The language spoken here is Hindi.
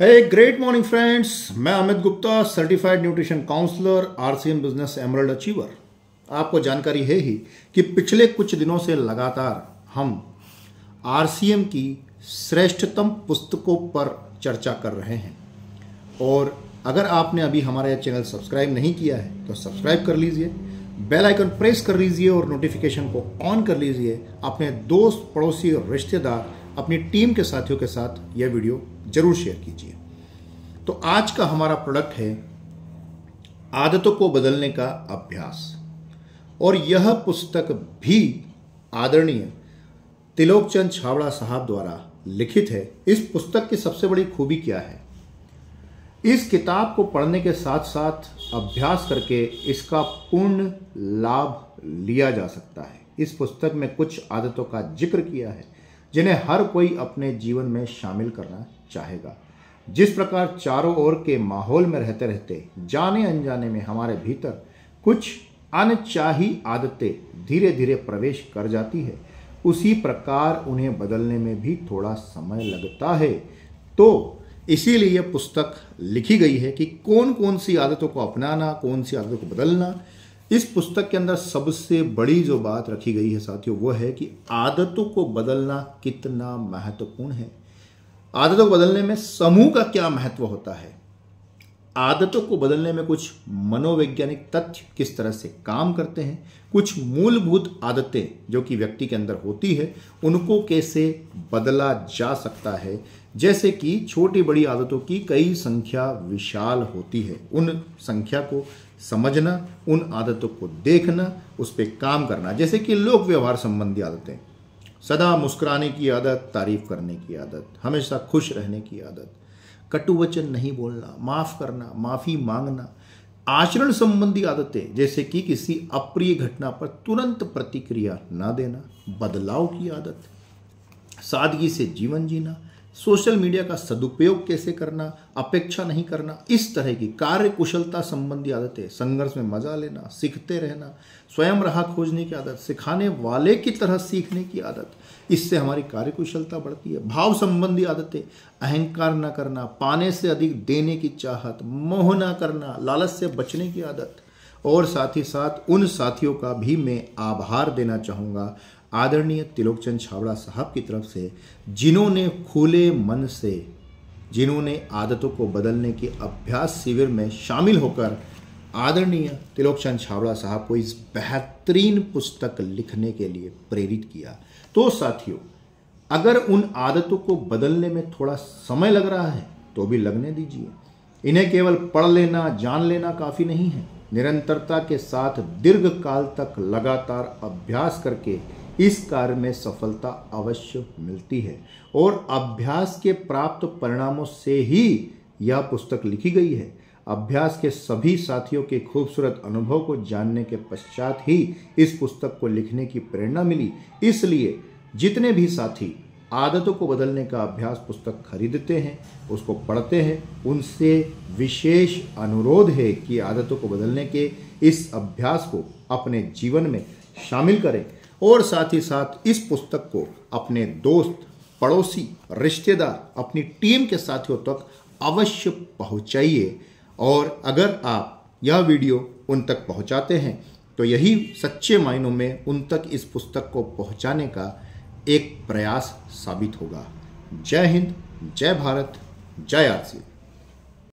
हे ग्रेट मॉर्निंग फ्रेंड्स, मैं Amit Gupta, certified nutrition counsellor, RCM business emerald achiever. आपको जानकारी है ही कि पिछले कुछ दिनों से लगातार हम आरसीएम की श्रेष्ठतम पुस्तकों पर चर्चा कर रहे हैं। और अगर आपने अभी हमारा यह चैनल सब्सक्राइब नहीं किया है तो सब्सक्राइब कर लीजिए, बेल आइकन प्रेस कर लीजिए और नोटिफिकेशन को ऑन कर लीजिए। अपने दोस्त, पड़ोसी और रिश्तेदार, अपनी टीम के साथियों के साथ यह वीडियो जरूर शेयर कीजिए। तो आज का हमारा प्रोडक्ट है आदतों को बदलने का अभ्यास, और यह पुस्तक भी आदरणीय त्रिलोकचंद छाबड़ा साहब द्वारा लिखित है। इस पुस्तक की सबसे बड़ी खूबी क्या है? इस किताब को पढ़ने के साथ साथ अभ्यास करके इसका पूर्ण लाभ लिया जा सकता है। इस पुस्तक में कुछ आदतों का जिक्र किया है जिन्हें हर कोई अपने जीवन में शामिल करना चाहेगा। जिस प्रकार चारों ओर के माहौल में रहते रहते जाने अनजाने में हमारे भीतर कुछ अनचाही आदतें धीरे धीरे प्रवेश कर जाती है, उसी प्रकार उन्हें बदलने में भी थोड़ा समय लगता है। तो इसीलिए यह पुस्तक लिखी गई है कि कौन कौन सी आदतों को अपनाना, कौन सी आदतों को बदलना। इस पुस्तक के अंदर सबसे बड़ी जो बात रखी गई है साथियों, वो है कि आदतों को बदलना कितना महत्वपूर्ण है। आदतों को बदलने में समूह का क्या महत्व होता है। आदतों को बदलने में कुछ मनोवैज्ञानिक तथ्य किस तरह से काम करते हैं। कुछ मूलभूत आदतें जो कि व्यक्ति के अंदर होती है, उनको कैसे बदला जा सकता है। जैसे कि छोटी बड़ी आदतों की कई संख्या विशाल होती है, उन संख्या को समझना, उन आदतों को देखना, उस पर काम करना। जैसे कि लोक व्यवहार संबंधी आदतें, सदा मुस्कुराने की आदत, तारीफ करने की आदत, हमेशा खुश रहने की आदत, कटु वचन नहीं बोलना, माफ करना, माफी मांगना। आचरण संबंधी आदतें जैसे कि किसी अप्रिय घटना पर तुरंत प्रतिक्रिया न देना, बदलाव की आदत, सादगी से जीवन जीना, सोशल मीडिया का सदुपयोग कैसे करना, अपेक्षा नहीं करना। इस तरह की कार्य कुशलता संबंधी आदतें, संघर्ष में मजा लेना, सीखते रहना, स्वयं राह खोजने की आदत, सिखाने वाले की तरह सीखने की आदत, इससे हमारी कार्य कुशलता बढ़ती है। भाव संबंधी आदतें, अहंकार न करना, पाने से अधिक देने की चाहत, मोह न करना, लालच से बचने की आदत। और साथ ही साथ उन साथियों का भी मैं आभार देना चाहूँगा आदरणीय त्रिलोकचंद छाबड़ा साहब की तरफ से, जिन्होंने खुले मन से, जिन्होंने आदतों को बदलने के अभ्यास शिविर में शामिल होकर आदरणीय त्रिलोकचंद छाबड़ा साहब को इस बेहतरीन पुस्तक लिखने के लिए प्रेरित किया। तो साथियों, अगर उन आदतों को बदलने में थोड़ा समय लग रहा है तो भी लगने दीजिए। इन्हें केवल पढ़ लेना, जान लेना काफ़ी नहीं है। निरंतरता के साथ दीर्घ काल तक लगातार अभ्यास करके इस कार्य में सफलता अवश्य मिलती है, और अभ्यास के प्राप्त परिणामों से ही यह पुस्तक लिखी गई है। अभ्यास के सभी साथियों के खूबसूरत अनुभव को जानने के पश्चात ही इस पुस्तक को लिखने की प्रेरणा मिली। इसलिए जितने भी साथी आदतों को बदलने का अभ्यास पुस्तक खरीदते हैं, उसको पढ़ते हैं, उनसे विशेष अनुरोध है कि आदतों को बदलने के इस अभ्यास को अपने जीवन में शामिल करें, और साथ ही साथ इस पुस्तक को अपने दोस्त, पड़ोसी, रिश्तेदार, अपनी टीम के साथियों तक अवश्य पहुंचाइए। और अगर आप यह वीडियो उन तक पहुंचाते हैं तो यही सच्चे मायनों में उन तक इस पुस्तक को पहुंचाने का एक प्रयास साबित होगा। जय हिंद, जय भारत, जय आरसीएम।